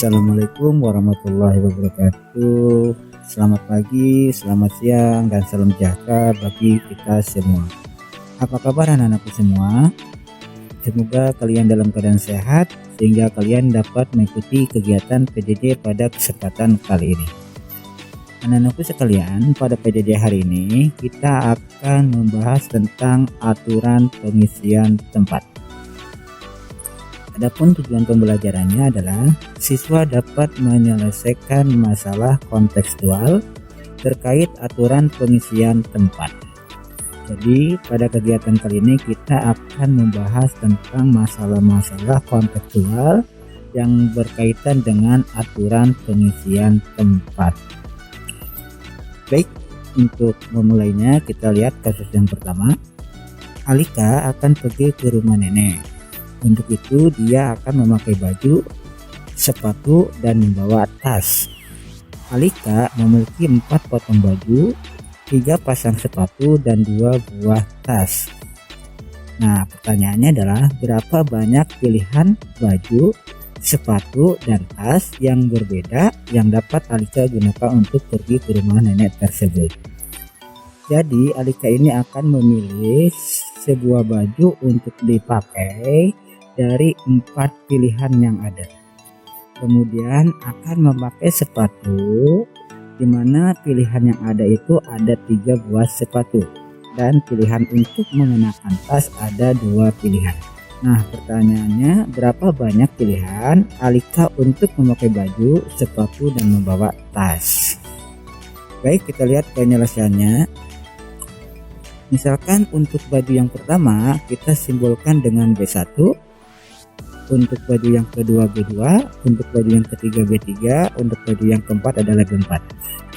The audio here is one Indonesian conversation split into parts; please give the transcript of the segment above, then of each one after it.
Assalamualaikum warahmatullahi wabarakatuh. Selamat pagi, selamat siang, dan salam sejahtera bagi kita semua. Apa kabar anak-anakku semua? Semoga kalian dalam keadaan sehat sehingga kalian dapat mengikuti kegiatan PJJ pada kesempatan kali ini. Anak-anakku sekalian, pada PJJ hari ini kita akan membahas tentang aturan pengisian tempat. Adapun tujuan pembelajarannya adalah siswa dapat menyelesaikan masalah kontekstual terkait aturan pengisian tempat. Jadi pada kegiatan kali ini kita akan membahas tentang masalah-masalah kontekstual yang berkaitan dengan aturan pengisian tempat. Baik, untuk memulainya kita lihat kasus yang pertama. Alika akan pergi ke rumah nenek. Untuk itu dia akan memakai baju, sepatu, dan membawa tas. Alika memiliki 4 potong baju, 3 pasang sepatu, dan 2 buah tas. Nah, pertanyaannya adalah berapa banyak pilihan baju, sepatu, dan tas yang berbeda yang dapat Alika gunakan untuk pergi ke rumah nenek tersebut. Jadi Alika ini akan memilih sebuah baju untuk dipakai dari 4 pilihan yang ada. Kemudian akan memakai sepatu, di mana pilihan yang ada itu ada 3 buah sepatu, dan pilihan untuk mengenakan tas ada 2 pilihan. Nah, pertanyaannya berapa banyak pilihan Alika untuk memakai baju, sepatu, dan membawa tas? Baik, kita lihat penyelesaiannya. Misalkan untuk baju yang pertama kita simbolkan dengan B1, untuk baju yang kedua B2, untuk baju yang ketiga B3, untuk baju yang keempat adalah B4.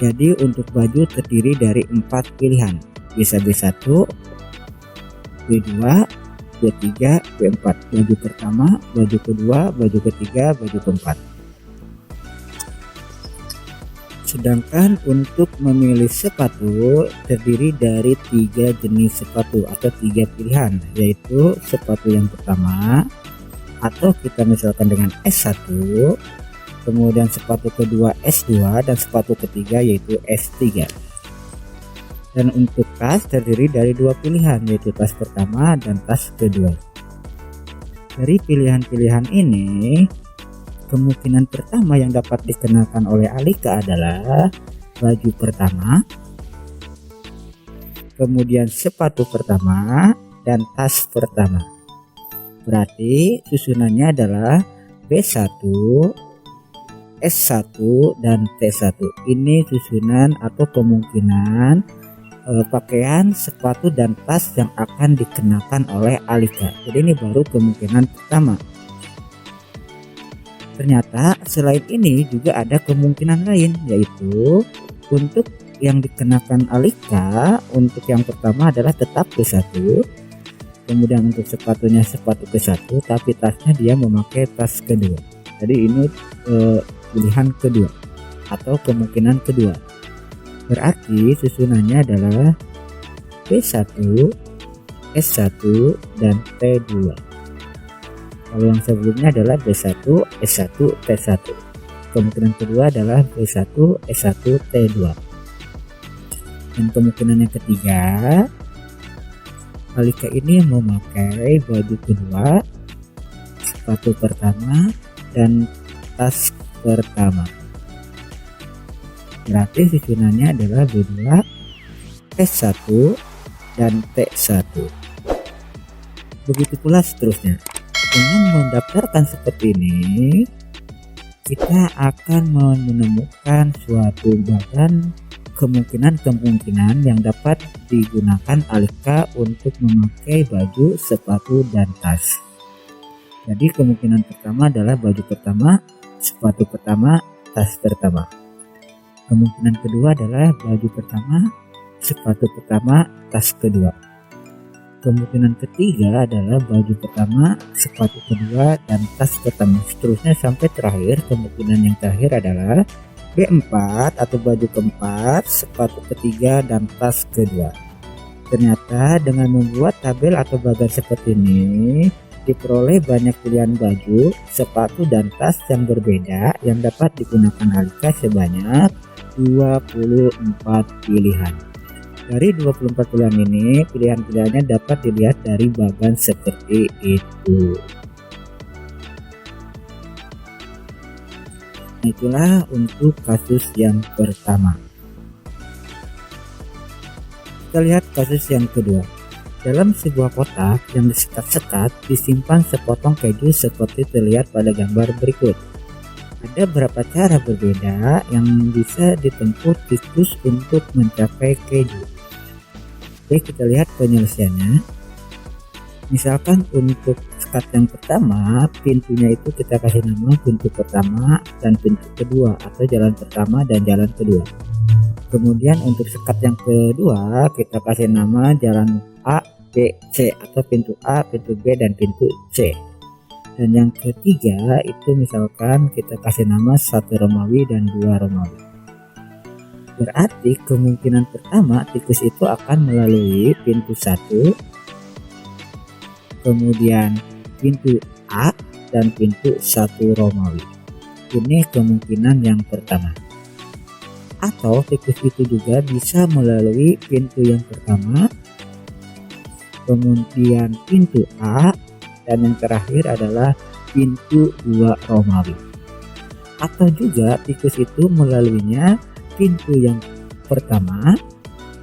Jadi untuk baju terdiri dari 4 pilihan, bisa B1, B2, B3, B4. Baju pertama, baju kedua, baju ketiga, baju keempat. Sedangkan untuk memilih sepatu terdiri dari 3 jenis sepatu atau 3 pilihan, yaitu sepatu yang pertama, atau kita misalkan dengan S1, kemudian sepatu kedua S2, dan sepatu ketiga yaitu S3. Dan untuk tas terdiri dari 2 pilihan, yaitu tas pertama dan tas kedua. Dari pilihan-pilihan ini, kemungkinan pertama yang dapat dikenakan oleh Alika adalah baju pertama, kemudian sepatu pertama, dan tas pertama. Berarti susunannya adalah B1, S1, dan T1. Ini susunan atau kemungkinan pakaian, sepatu, dan tas yang akan dikenakan oleh Alika. Jadi ini baru kemungkinan pertama. Ternyata selain ini juga ada kemungkinan lain, yaitu untuk yang dikenakan Alika untuk yang pertama adalah tetap B1. Kemudian untuk sepatunya sepatu ke-1, tapi tasnya dia memakai tas kedua. Jadi ini pilihan kedua atau kemungkinan kedua. Berarti susunannya adalah B1, S1, dan T2. Kalau yang sebelumnya adalah B1, S1, T1. Kemungkinan kedua adalah B1, S1, T2. Dan kemungkinan yang ketiga, Alika ini memakai baju kedua, sepatu pertama, dan tas pertama. Berarti susunannya adalah B2, S1, dan T1. Begitu pula seterusnya. Dengan mendaftarkan seperti ini, kita akan menemukan suatu badan kemungkinan yang dapat digunakan Alika untuk memakai baju, sepatu, dan tas. Jadi kemungkinan pertama adalah baju pertama, sepatu pertama, tas pertama. Kemungkinan kedua adalah baju pertama, sepatu pertama, tas kedua. Kemungkinan ketiga adalah baju pertama, sepatu kedua, dan tas pertama. Seterusnya sampai terakhir. Kemungkinan yang terakhir adalah B4 atau baju keempat, sepatu ketiga, dan tas kedua. Ternyata dengan membuat tabel atau bagan seperti ini, diperoleh banyak pilihan baju, sepatu, dan tas yang berbeda yang dapat digunakan Alika sebanyak 24 pilihan. Dari 24 pilihan ini, pilihan-pilihannya dapat dilihat dari bagan seperti itu. Itulah untuk kasus yang pertama. Kita lihat kasus yang kedua. Dalam sebuah kotak yang disekat-sekat disimpan sepotong keju seperti terlihat pada gambar berikut. Ada beberapa cara berbeda yang bisa ditempuh tikus untuk mencapai keju. Oke, kita lihat penyelesaiannya. Misalkan untuk sekat yang pertama, pintunya itu kita kasih nama pintu pertama dan pintu kedua, atau jalan pertama dan jalan kedua. Kemudian untuk sekat yang kedua kita kasih nama jalan A, B, C, atau pintu A, pintu B, dan pintu C. Dan yang ketiga itu misalkan kita kasih nama 1 Romawi dan 2 Romawi. Berarti kemungkinan pertama tikus itu akan melalui pintu 1, kemudian pintu A dan pintu 1 Romawi. Ini kemungkinan yang pertama. Atau tikus itu juga bisa melalui pintu yang pertama, kemudian pintu A, dan yang terakhir adalah pintu 2 Romawi. Atau juga tikus itu melaluinya pintu yang pertama,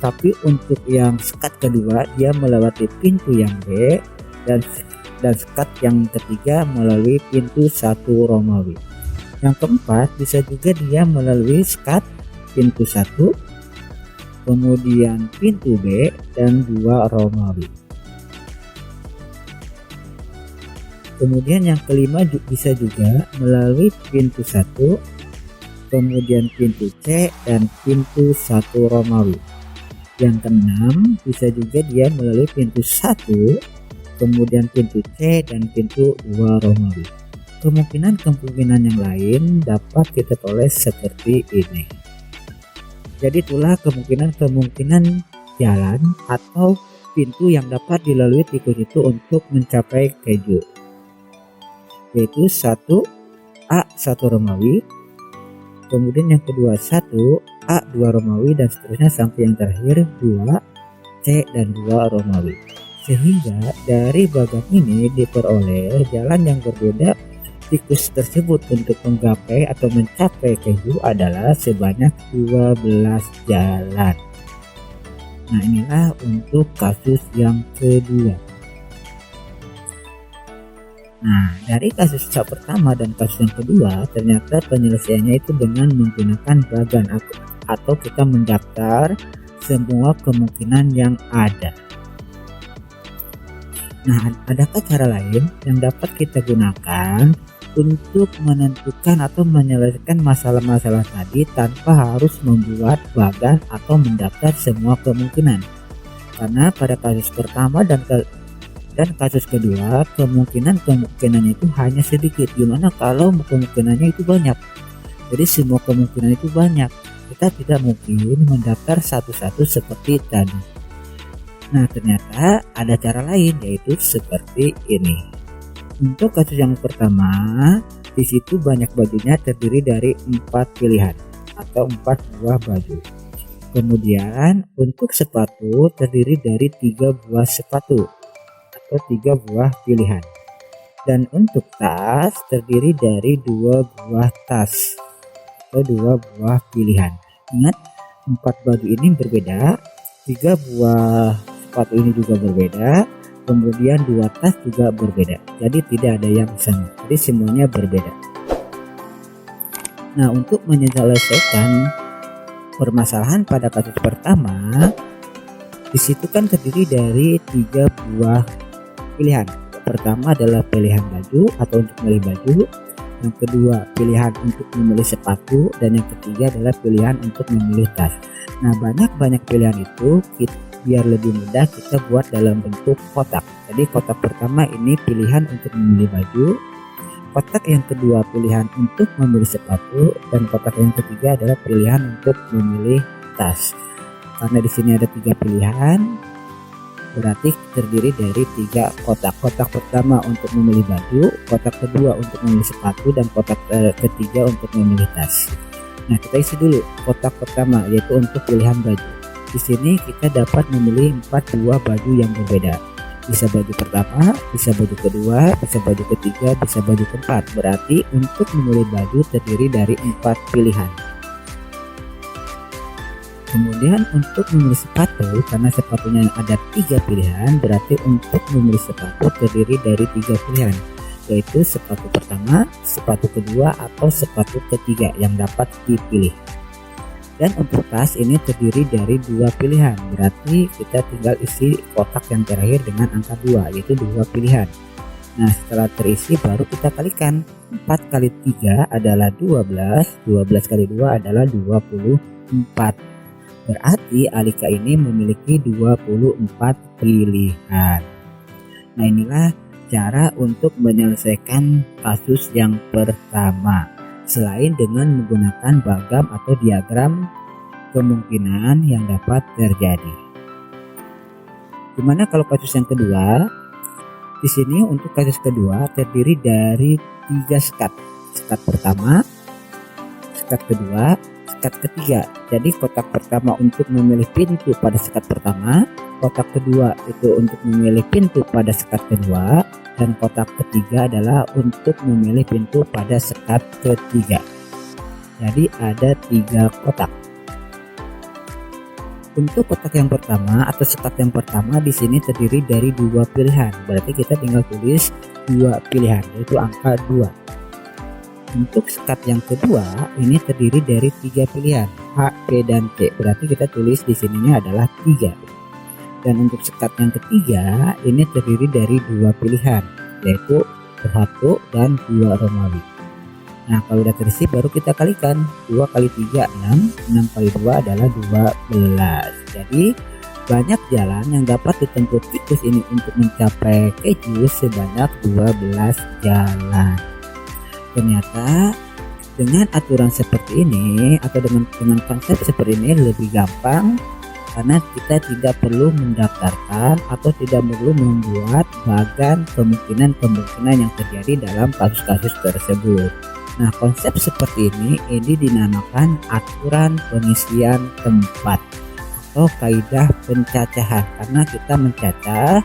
tapi untuk yang sekat kedua dia melewati pintu yang B, dan sekat yang ketiga melalui pintu 1 Romawi. Yang keempat bisa juga dia melalui sekat pintu 1, kemudian pintu B, dan 2 Romawi. Kemudian yang kelima bisa juga melalui pintu 1, kemudian pintu C, dan pintu 1 Romawi. Yang keenam bisa juga dia melalui pintu 1, kemudian pintu C, dan pintu 2 Romawi. Kemungkinan yang lain dapat kita peroleh seperti ini. Jadi itulah kemungkinan jalan atau pintu yang dapat dilalui tikus itu untuk mencapai keju, yaitu 1 A 1 Romawi, kemudian yang kedua 1 A 2 Romawi, dan seterusnya sampai yang terakhir 2 C dan 2 Romawi. Sehingga dari bagan ini diperoleh jalan yang berbeda tikus tersebut untuk menggapai atau mencapai keju adalah sebanyak 12 jalan. Nah, inilah untuk kasus yang kedua. Nah, dari kasus yang pertama dan kasus yang kedua ternyata penyelesaiannya itu dengan menggunakan bagan atau kita mendaftar semua kemungkinan yang ada. Nah, adakah cara lain yang dapat kita gunakan untuk menentukan atau menyelesaikan masalah-masalah tadi tanpa harus membuat bagan atau mendaftar semua kemungkinan? Karena pada kasus pertama dan kasus kedua kemungkinannya itu hanya sedikit. Gimana kalau kemungkinannya itu banyak? Jadi semua kemungkinan itu banyak, kita tidak mungkin mendaftar satu-satu seperti tadi. Nah, ternyata ada cara lain, yaitu seperti ini. Untuk kasus yang pertama, di situ banyak bajunya terdiri dari 4 pilihan atau 4 buah baju. Kemudian untuk sepatu terdiri dari 3 buah sepatu atau 3 buah pilihan. Dan untuk tas terdiri dari 2 buah tas atau 2 buah pilihan. Ingat, 4 baju ini berbeda, 3 buah sepatu ini juga berbeda, kemudian 2 tas juga berbeda. Jadi tidak ada yang sama. Jadi semuanya berbeda. Nah, untuk menyelesaikan permasalahan pada kasus pertama, disitu kan terdiri dari 3 buah pilihan. Pertama adalah pilihan baju atau untuk memilih baju, yang kedua pilihan untuk memilih sepatu, dan yang ketiga adalah pilihan untuk memilih tas. Nah, banyak pilihan itu biar lebih mudah kita buat dalam bentuk kotak. Jadi kotak pertama ini pilihan untuk memilih baju, kotak yang kedua pilihan untuk memilih sepatu, dan kotak yang ketiga adalah pilihan untuk memilih tas. Karena di sini ada 3 pilihan, berarti terdiri dari 3 kotak. Kotak pertama untuk memilih baju, kotak kedua untuk memilih sepatu, dan kotak ketiga untuk memilih tas. Nah, kita isi dulu kotak pertama, yaitu untuk pilihan baju. Di sini kita dapat memilih 4 buah baju yang berbeda. Bisa baju pertama, bisa baju kedua, bisa baju ketiga, bisa baju keempat. Berarti untuk memilih baju terdiri dari 4 pilihan. Kemudian untuk memilih sepatu, karena sepatunya ada 3 pilihan, berarti untuk memilih sepatu terdiri dari 3 pilihan, yaitu sepatu pertama, sepatu kedua, atau sepatu ketiga yang dapat dipilih. Dan untuk tas ini terdiri dari 2 pilihan, berarti kita tinggal isi kotak yang terakhir dengan angka 2, yaitu 2 pilihan. Nah, setelah terisi baru kita kalikan. 4 kali 3 adalah 12, 12 kali 2 adalah 24. Berarti Alika ini memiliki 24 pilihan. Nah, inilah cara untuk menyelesaikan kasus yang pertama. Selain dengan menggunakan bagam atau diagram kemungkinan yang dapat terjadi. Gimana kalau kasus yang kedua? Di sini untuk kasus kedua terdiri dari 3 sekat. Sekat pertama, sekat kedua, sekat ketiga. Jadi kotak pertama untuk memilih pintu pada sekat pertama, kotak kedua itu untuk memilih pintu pada sekat kedua, dan kotak ketiga adalah untuk memilih pintu pada sekat ketiga. Jadi ada 3 kotak. Untuk kotak yang pertama atau sekat yang pertama di sini terdiri dari 2 pilihan. Berarti kita tinggal tulis 2 pilihan, yaitu angka 2. Untuk sekat yang kedua ini terdiri dari 3 pilihan, H, P, dan T. Berarti kita tulis di sininya adalah 3. Dan untuk sekat yang ketiga ini terdiri dari 2 pilihan, yaitu 1 dan 2 Romawi. Nah, kalau udah terisi baru kita kalikan. 2 kali 3 6, 6 kali 2 adalah 12. Jadi banyak jalan yang dapat ditempuh tikus ini untuk mencapai keju sebanyak 12 jalan. Ternyata dengan aturan seperti ini atau dengan konsep seperti ini lebih gampang, karena kita tidak perlu mendaftarkan atau tidak perlu membuat bagan kemungkinan yang terjadi dalam kasus-kasus tersebut. Nah, konsep seperti ini dinamakan aturan pengisian tempat atau kaidah pencacahan, karena kita mencacah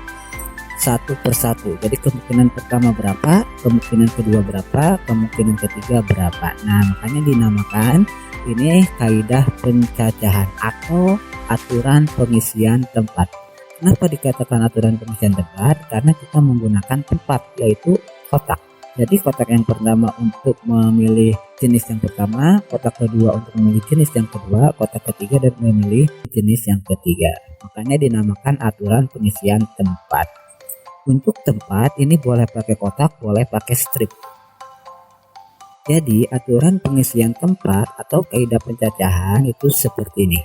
satu persatu. Jadi kemungkinan pertama berapa, kemungkinan kedua berapa, kemungkinan ketiga berapa. Nah, makanya dinamakan ini kaidah pencacahan atau aturan pengisian tempat. Kenapa dikatakan aturan pengisian tempat? Karena kita menggunakan tempat, yaitu kotak. Jadi kotak yang pertama untuk memilih jenis yang pertama, kotak kedua untuk memilih jenis yang kedua, kotak ketiga dan memilih jenis yang ketiga. Makanya dinamakan aturan pengisian tempat. Untuk tempat ini boleh pakai kotak, boleh pakai strip. Jadi aturan pengisian tempat atau kaidah pencacahan itu seperti ini.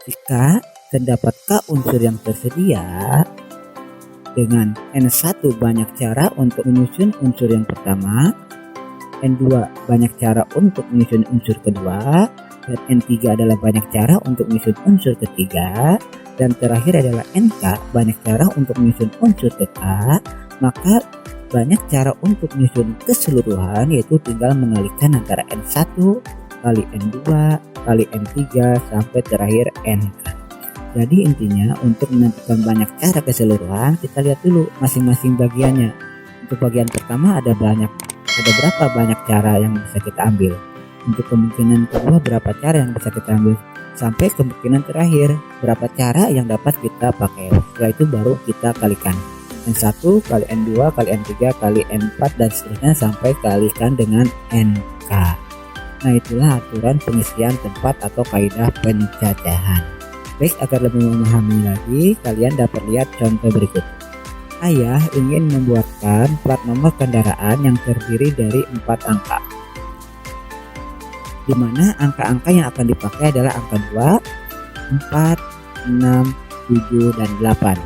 Jika terdapat K unsur yang tersedia dengan N1 banyak cara untuk menyusun unsur yang pertama, N2 banyak cara untuk menyusun unsur kedua, dan N3 adalah banyak cara untuk menyusun unsur ketiga, dan terakhir adalah NK banyak cara untuk menyusun unsur K, maka banyak cara untuk menyusun keseluruhan, yaitu tinggal mengalihkan antara N1 kali N2 kali N3 sampai terakhir NK. Jadi intinya untuk menentukan banyak cara keseluruhan, kita lihat dulu masing-masing bagiannya. Untuk bagian pertama ada berapa banyak cara yang bisa kita ambil. Untuk kemungkinan kedua berapa cara yang bisa kita ambil, sampai kemungkinan terakhir berapa cara yang dapat kita pakai. Setelah itu baru kita kalikan N1 kali N2 kali N3 kali N4 dan seterusnya sampai kalikan dengan NK. Nah, itulah aturan pengisian tempat atau kaidah pencacahan. Baik, agar lebih memahami lagi, kalian dapat lihat contoh berikut. Ayah ingin membuatkan plat nomor kendaraan yang terdiri dari 4 angka, di mana angka-angka yang akan dipakai adalah angka 2, 4, 6, 7, dan 8.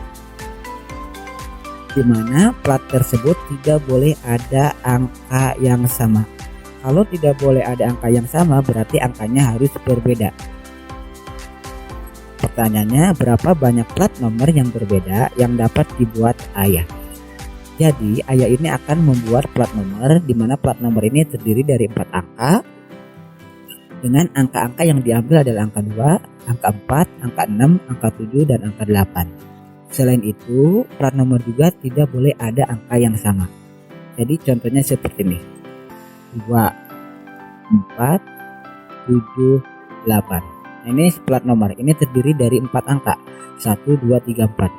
Di mana plat tersebut tidak boleh ada angka yang sama. Kalau tidak boleh ada angka yang sama, berarti angkanya harus berbeda. pertanyaannya, berapa banyak plat nomor yang berbeda yang dapat dibuat ayah? Jadi ayah ini akan membuat plat nomor di mana plat nomor ini terdiri dari 4 angka dengan angka-angka yang diambil adalah angka 2, angka 4, angka 6, angka 7 dan angka 8. Selain itu, plat nomor juga tidak boleh ada angka yang sama. Jadi contohnya seperti ini. 2, 4, 7, 8. Ini plat nomor ini terdiri dari 4 angka. 1, 2, 3, 4.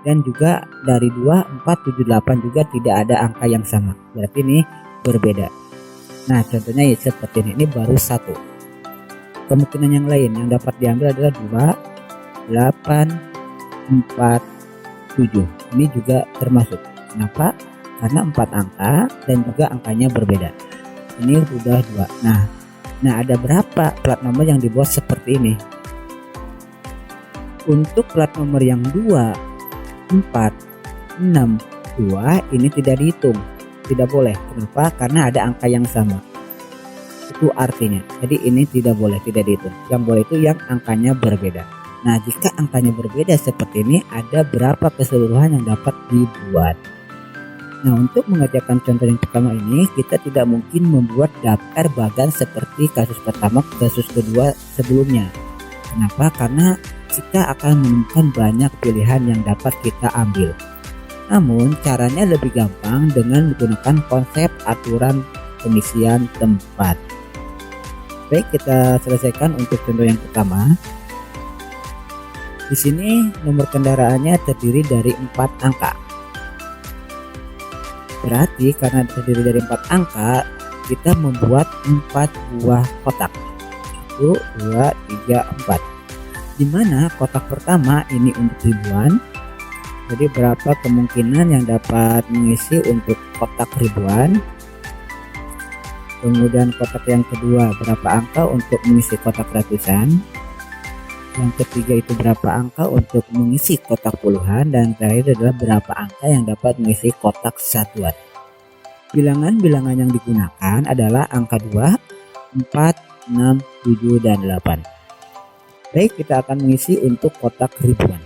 Dan juga dari 2, 4, 7, 8 juga tidak ada angka yang sama. Berarti ini berbeda. Nah contohnya ya seperti ini baru 1. Kemungkinan yang lain yang dapat diambil adalah 2, 8, 4, 7. Ini juga termasuk. Kenapa? Karena 4 angka dan juga angkanya berbeda. Ini sudah 2. Nah ada berapa plat nomor yang dibuat seperti ini? Untuk plat nomor yang 2, 4, 6, 2 ini tidak dihitung, tidak boleh. Kenapa? Karena ada angka yang sama. Itu artinya, jadi ini tidak boleh, tidak dihitung. Yang boleh itu yang angkanya berbeda. Nah jika angkanya berbeda seperti ini, ada berapa keseluruhan yang dapat dibuat? Nah untuk mengerjakan contoh yang pertama ini, kita tidak mungkin membuat daftar bagan seperti kasus pertama, kasus kedua sebelumnya. Kenapa? Karena kita akan menemukan banyak pilihan yang dapat kita ambil. Namun caranya lebih gampang dengan menggunakan konsep aturan pengisian tempat. Baik, kita selesaikan untuk contoh yang pertama. Di sini nomor kendaraannya terdiri dari 4 angka. Berarti karena terdiri dari 4 angka, kita membuat 4 buah kotak. 1, 2, 3, 4. Dimana kotak pertama ini untuk ribuan. Jadi berapa kemungkinan yang dapat mengisi untuk kotak ribuan. Kemudian kotak yang kedua berapa angka untuk mengisi kotak ratusan. Yang ketiga itu berapa angka untuk mengisi kotak puluhan. Dan terakhir adalah berapa angka yang dapat mengisi kotak satuan. Bilangan-bilangan yang digunakan adalah angka 2, 4, 6, 7, dan 8. Baik, kita akan mengisi untuk kotak ribuan.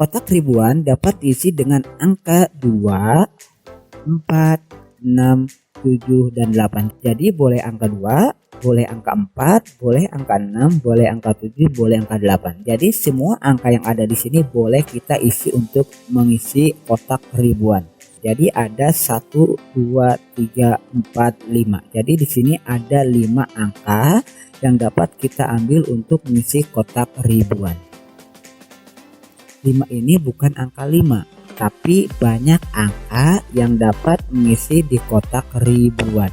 Kotak ribuan dapat diisi dengan angka 2, 4, 6, 7, dan 8. Jadi boleh angka 2, boleh angka 4, boleh angka 6, boleh angka 7, boleh angka 8. Jadi semua angka yang ada di sini boleh kita isi untuk mengisi kotak ribuan. Jadi ada 1, 2, 3, 4, 5. Jadi di sini ada 5 angka yang dapat kita ambil untuk mengisi kotak ribuan. 5 ini bukan angka 5, tapi banyak angka yang dapat mengisi di kotak ribuan.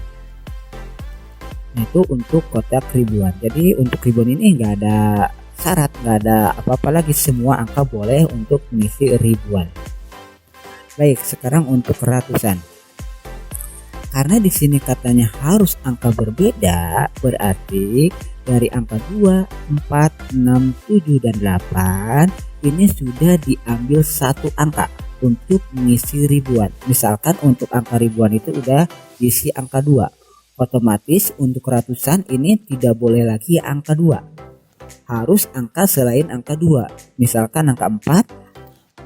Itu untuk kotak ribuan. Jadi untuk ribuan ini nggak ada syarat, nggak ada apa-apa lagi, semua angka boleh untuk mengisi ribuan. Baik, sekarang untuk ratusan. Karena di sini katanya harus angka berbeda, berarti dari angka 2, 4, 6, 7, dan 8 ini sudah diambil satu angka untuk mengisi ribuan. Misalkan untuk angka ribuan itu udah diisi angka 2. Otomatis untuk ratusan ini tidak boleh lagi angka 2. Harus angka selain angka 2. Misalkan angka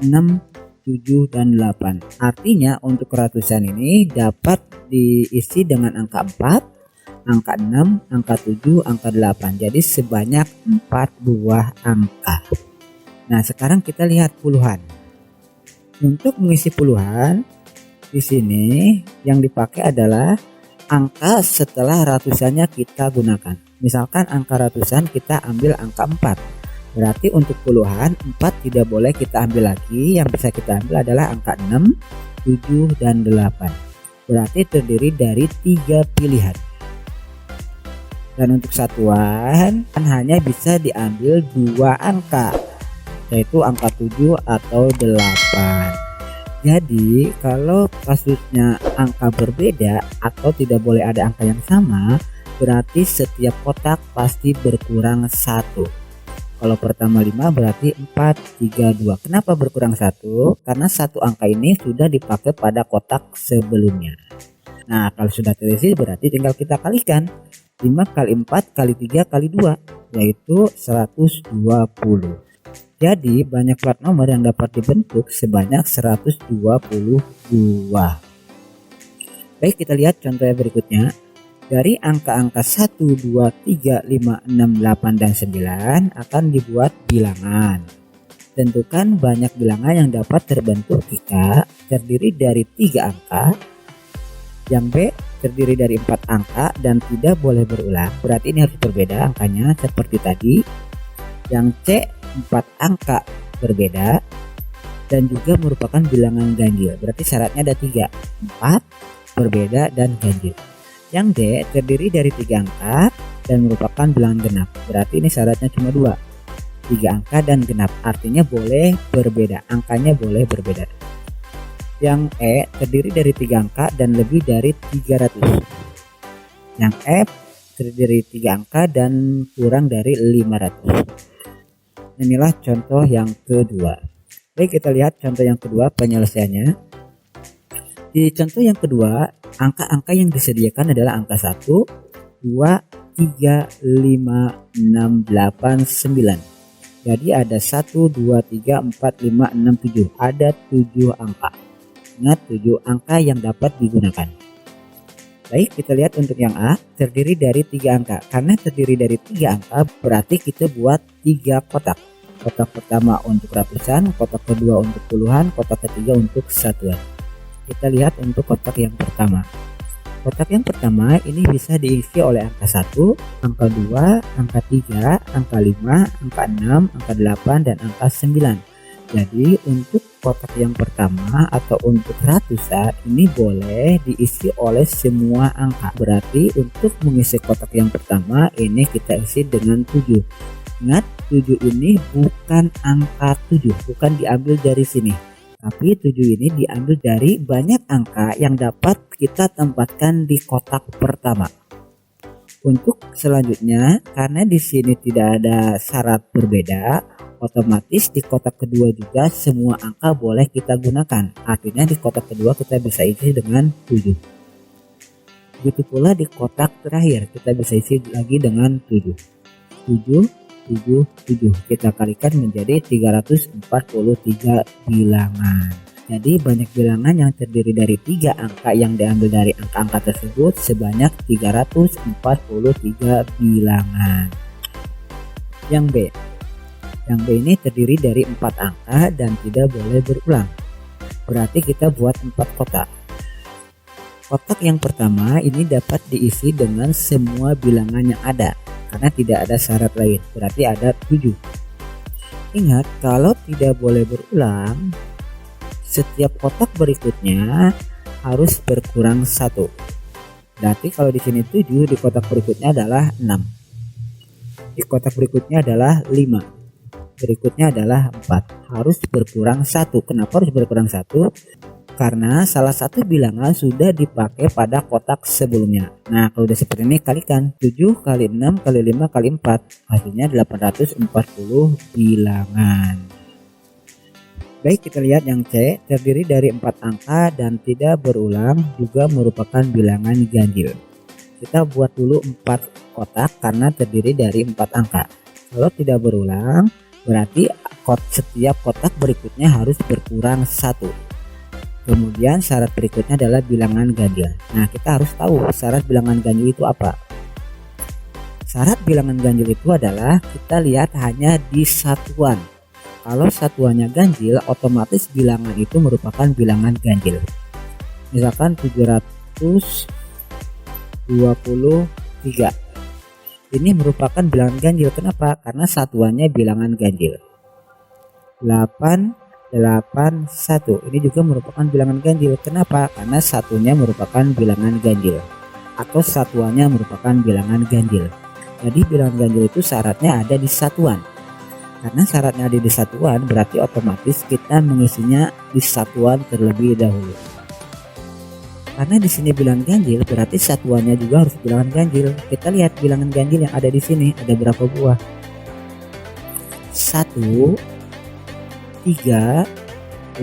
4, 6, 7, dan 8. Artinya untuk ratusan ini dapat diisi dengan angka 4, angka 6, angka 7, angka 8. Jadi sebanyak 4 buah angka. Nah sekarang kita lihat puluhan. Untuk mengisi puluhan, di sini yang dipakai adalah angka setelah ratusannya kita gunakan. Misalkan angka ratusan kita ambil angka 4. Berarti untuk puluhan 4 tidak boleh kita ambil lagi. Yang bisa kita ambil adalah angka 6, 7, dan 8. Berarti terdiri dari 3 pilihan. Dan untuk satuan hanya bisa diambil 2 angka, yaitu angka 7 atau 8. Jadi kalau kasusnya angka berbeda atau tidak boleh ada angka yang sama, berarti setiap kotak pasti berkurang 1. Kalau pertama 5 berarti 4, 3, 2. Kenapa berkurang 1? Karena satu angka ini sudah dipakai pada kotak sebelumnya. Nah kalau sudah terisi berarti tinggal kita kalikan. 5 kali 4 kali 3 kali 2. yaitu 120. Jadi banyak plat nomor yang dapat dibentuk sebanyak 122. Baik, kita lihat contoh yang berikutnya. Dari angka-angka 1, 2, 3, 5, 6, 8, dan 9 akan dibuat bilangan. Tentukan banyak bilangan yang dapat terbentuk jika terdiri dari 3 angka. Yang B terdiri dari 4 angka dan tidak boleh berulang. Berarti ini harus berbeda angkanya seperti tadi. Yang C 4 angka berbeda dan juga merupakan bilangan ganjil. Berarti syaratnya ada 3, 4, berbeda, dan ganjil. Yang D terdiri dari 3 angka dan merupakan bilangan genap. Berarti ini syaratnya cuma 2, 3 angka dan genap. Artinya boleh berbeda, angkanya boleh berbeda. Yang E terdiri dari 3 angka dan lebih dari 300. Yang F terdiri dari 3 angka dan kurang dari 500. Inilah contoh yang kedua. Baik, kita lihat contoh yang kedua penyelesaiannya. Di contoh yang kedua, angka-angka yang disediakan adalah angka 1, 2, 3, 5, 6, 8, 9. Jadi ada 1, 2, 3, 4, 5, 6, 7. Ada 7 angka. Ingat, 7 angka yang dapat digunakan. Baik, kita lihat untuk yang A, terdiri dari 3 angka. Karena terdiri dari 3 angka, berarti kita buat 3 kotak. Kotak pertama untuk ratusan, kotak kedua untuk puluhan, kotak ketiga untuk satuan. Kita lihat untuk kotak yang pertama. Kotak yang pertama ini bisa diisi oleh angka 1, angka 2, angka 3, angka 5, angka 6, angka 8, dan angka 9. Jadi untuk kotak yang pertama atau untuk ratusan ini boleh diisi oleh semua angka. Berarti untuk mengisi kotak yang pertama ini kita isi dengan 7. Ingat, 7 ini bukan angka 7, bukan diambil dari sini. Tapi 7 ini diambil dari banyak angka yang dapat kita tempatkan di kotak pertama. Untuk selanjutnya, karena di sini tidak ada syarat berbeda, otomatis di kotak kedua juga semua angka boleh kita gunakan. Artinya di kotak kedua kita bisa isi dengan 7. Begitu pula di kotak terakhir kita bisa isi lagi dengan 7. 7 kita kalikan menjadi 343 bilangan. Jadi banyak bilangan yang terdiri dari 3 angka yang diambil dari angka-angka tersebut sebanyak 343 bilangan. Yang B ini terdiri dari 4 angka dan tidak boleh berulang. Berarti kita buat 4 kotak. Kotak yang pertama ini dapat diisi dengan semua bilangan yang ada karena tidak ada syarat lain, berarti ada 7. Ingat, kalau tidak boleh berulang, setiap kotak berikutnya harus berkurang 1. Berarti kalau di sini 7, di kotak berikutnya adalah 6. Di kotak berikutnya adalah 5. Berikutnya adalah 4. Harus berkurang 1. Kenapa harus berkurang 1? Karena salah satu bilangan sudah dipakai pada kotak sebelumnya. Nah, kalau udah seperti ini kalikan 7 kali 6 kali 5 kali 4, hasilnya 840 bilangan. Baik, kita lihat yang C, terdiri dari 4 angka dan tidak berulang, juga merupakan bilangan ganjil. Kita buat dulu 4 kotak karena terdiri dari 4 angka. Kalau tidak berulang, berarti setiap kotak berikutnya harus berkurang 1. Kemudian syarat berikutnya adalah bilangan ganjil. Nah, kita harus tahu syarat bilangan ganjil itu apa. Syarat bilangan ganjil itu adalah kita lihat hanya di satuan. Kalau satuannya ganjil, otomatis bilangan itu merupakan bilangan ganjil. Misalkan 723. Ini merupakan bilangan ganjil. Kenapa? Karena satuannya bilangan ganjil. 881 ini juga merupakan bilangan ganjil. Kenapa? Karena satunya merupakan bilangan ganjil atau satuannya merupakan bilangan ganjil. Jadi bilangan ganjil itu syaratnya ada di satuan. Karena syaratnya ada di satuan, berarti otomatis kita mengisinya di satuan terlebih dahulu. Karena di sini bilangan ganjil, berarti satuannya juga harus bilangan ganjil. Kita lihat bilangan ganjil yang ada di sini ada berapa buah? 1, 3,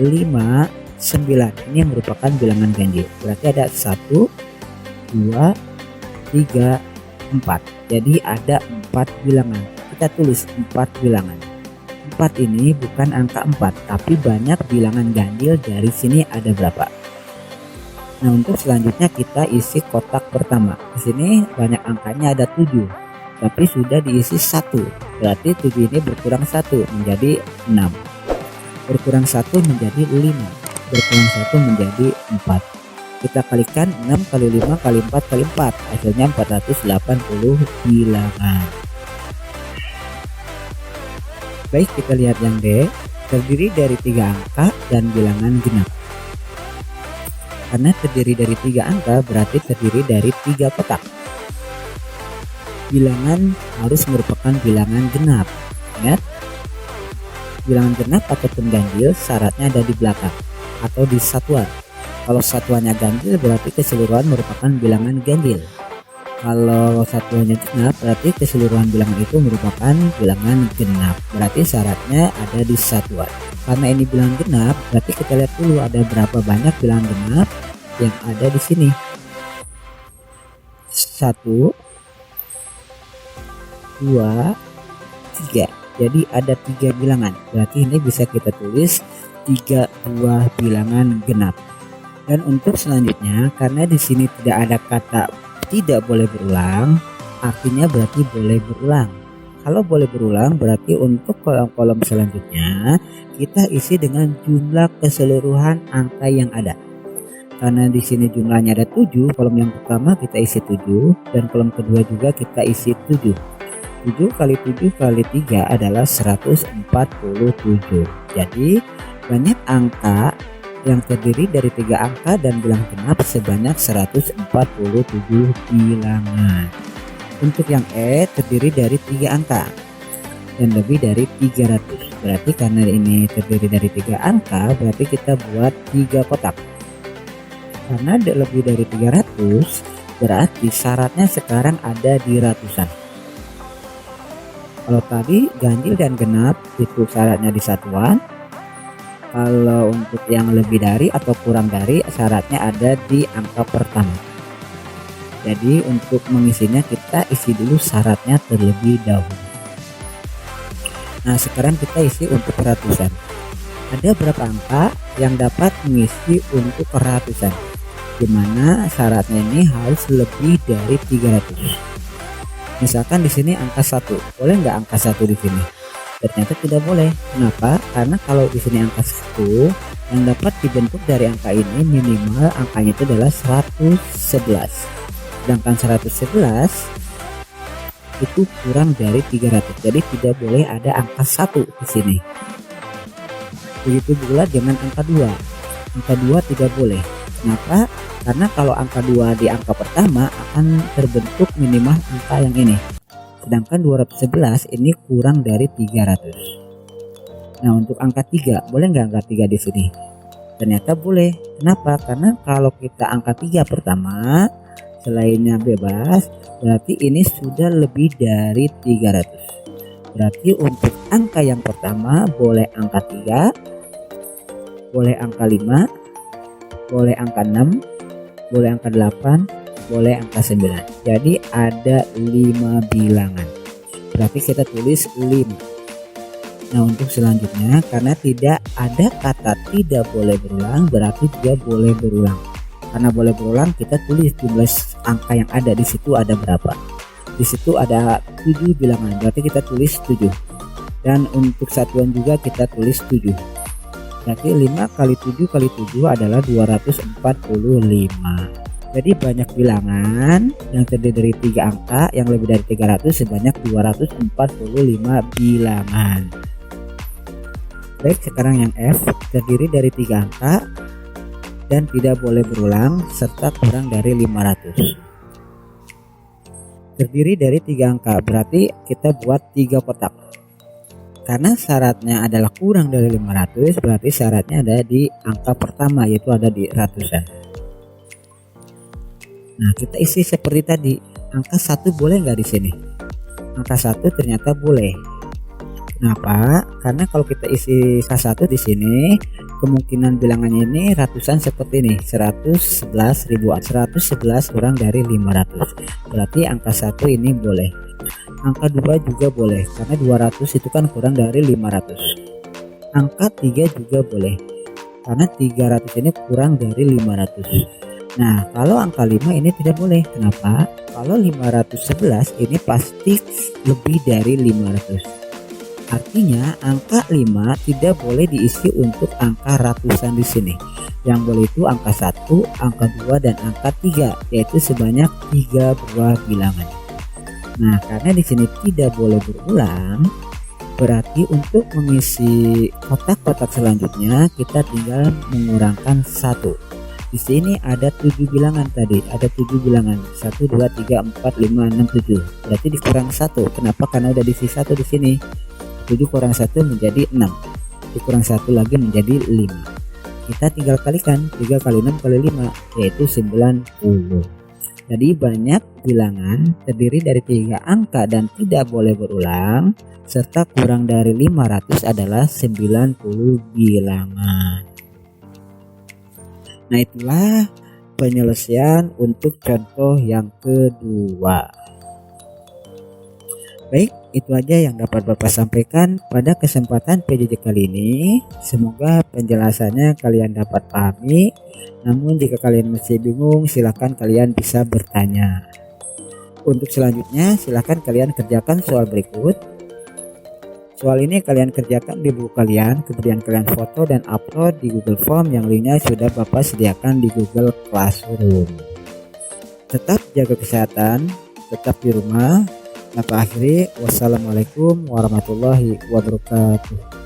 5, 9. Ini merupakan bilangan ganjil. Berarti ada 1, 2, 3, 4. Jadi ada 4 bilangan. kita tulis 4 bilangan. 4 ini bukan angka 4, tapi banyak bilangan ganjil. Dari sini ada berapa? Nah, untuk selanjutnya kita isi kotak pertama. Di sini banyak angkanya, ada 7, tapi sudah diisi 1. Berarti 7 ini berkurang 1 menjadi 6. Berkurang 1 menjadi 5. Berkurang 1 menjadi 4. Kita kalikan 6 kali 5 kali 4 kali 4, hasilnya 480 bilangan. Baik, kita lihat yang D, terdiri dari 3 angka dan bilangan genap. Karena terdiri dari 3 angka berarti terdiri dari 3 kotak. Bilangan harus merupakan bilangan genap. Ingat, bilangan genap ataupun ganjil syaratnya ada di belakang atau di satuan. Kalau satuannya ganjil berarti keseluruhan merupakan bilangan ganjil. Kalau satuannya genap berarti keseluruhan bilangan itu merupakan bilangan genap. Berarti syaratnya ada di satuan. Karena ini bilangan genap, berarti kita lihat dulu ada berapa banyak bilangan genap yang ada di sini. 1, 2, 3. Jadi ada 3 bilangan. Berarti ini bisa kita tulis 3 buah bilangan genap. Dan untuk selanjutnya, karena di sini tidak ada kata tidak boleh berulang, artinya berarti boleh berulang. Kalau boleh berulang berarti untuk kolom-kolom selanjutnya kita isi dengan jumlah keseluruhan angka yang ada. Karena di sini jumlahnya ada 7, kolom yang pertama kita isi 7 dan kolom kedua juga kita isi 7. 7 kali 7 kali 3 adalah 147. Jadi banyak angka yang terdiri dari 3 angka dan bilangan genap sebanyak 147 bilangan. Untuk yang E terdiri dari 3 angka dan lebih dari 300. Berarti karena ini terdiri dari 3 angka berarti kita buat 3 kotak. Karena lebih dari 300 berarti syaratnya sekarang ada di ratusan. Kalau tadi ganjil dan genap itu syaratnya di satuan. Kalau untuk yang lebih dari atau kurang dari syaratnya ada di angka pertama. Jadi untuk mengisinya kita isi dulu syaratnya terlebih dahulu. Nah, sekarang kita isi untuk ratusan. Ada berapa angka yang dapat mengisi untuk ratusan? Dimana syaratnya ini harus lebih dari 300. Misalkan di sini angka 1, boleh nggak angka 1 di sini? Ternyata tidak boleh. Kenapa? Karena kalau di sini angka 1 yang dapat dibentuk dari angka ini minimal angkanya itu adalah 111. Sedangkan 111 itu kurang dari 300. Jadi tidak boleh ada angka 1 di sini. Begitu pula dengan angka 2. Angka 2 tidak boleh. Kenapa? Karena kalau angka 2 di angka pertama akan terbentuk minimal angka yang ini. Sedangkan 211 ini kurang dari 300. Nah, untuk angka 3, boleh nggak angka 3 di sini? Ternyata boleh. Kenapa? Karena kalau kita angka 3 pertama, selainnya bebas, berarti ini sudah lebih dari 300. Berarti untuk angka yang pertama boleh angka 3, boleh angka 5, boleh angka 6, boleh angka 8, boleh angka 9. Jadi ada 5 bilangan. Berarti kita tulis 5. Nah, untuk selanjutnya karena tidak ada kata tidak boleh berulang berarti dia boleh berulang. Karena boleh berulang kita tulis jumlah angka yang ada di situ ada berapa. Di situ ada 7 bilangan. Berarti kita tulis 7. Dan untuk satuan juga kita tulis 7. Berarti 5 kali 7 kali 7 adalah 245. Jadi banyak bilangan yang terdiri dari 3 angka yang lebih dari 300 sebanyak 245 bilangan. Baik, sekarang yang F terdiri dari 3 angka dan tidak boleh berulang serta kurang dari 500. Terdiri dari 3 angka berarti kita buat 3 kotak. Karena syaratnya adalah kurang dari 500 berarti syaratnya ada di angka pertama yaitu ada di ratusan. Nah, kita isi seperti tadi. Angka 1 boleh nggak di sini? Angka 1 ternyata boleh. Kenapa? Karena kalau kita isi angka 1 di sini, kemungkinan bilangannya ini ratusan seperti ini. 111 ribuan. 111 kurang dari 500. Berarti angka 1 ini boleh. Angka 2 juga boleh karena 200 itu kan kurang dari 500. Angka 3 juga boleh karena 300 ini kurang dari 500. Nah, kalau angka 5 ini tidak boleh. Kenapa? Kalau 511 ini pasti lebih dari 500. Artinya angka 5 tidak boleh diisi untuk angka ratusan di sini. Yang boleh itu angka 1, angka 2 dan angka 3, yaitu sebanyak 3 buah bilangan. Nah, karena di sini tidak boleh berulang, berarti untuk mengisi kotak-kotak selanjutnya kita tinggal mengurangkan 1. Di sini ada 7 bilangan tadi, ada 7 bilangan. 1 2 3 4 5 6 7. Berarti dikurang 1. Kenapa? Karena udah diisi 1 di sini. 7 kurang 1 menjadi 6. Dikurang 1 lagi menjadi 5. Kita tinggal kalikan 3 kali 6 kali 5 yaitu 90. Jadi banyak bilangan terdiri dari 3 angka dan tidak boleh berulang serta kurang dari 500 adalah 90 bilangan. Nah, itulah penyelesaian untuk contoh yang kedua. Baik, itu aja yang dapat Bapak sampaikan pada kesempatan PJJ kali ini. Semoga penjelasannya kalian dapat pahami. Namun jika kalian masih bingung, silakan kalian bisa bertanya. Untuk selanjutnya, silakan kalian kerjakan soal berikut. Soal ini kalian kerjakan di buku kalian, kemudian kalian foto dan upload di Google Form yang linknya sudah Bapak sediakan di Google Classroom. Tetap jaga kesehatan, tetap di rumah. Bapak akhiri, wassalamualaikum warahmatullahi wabarakatuh.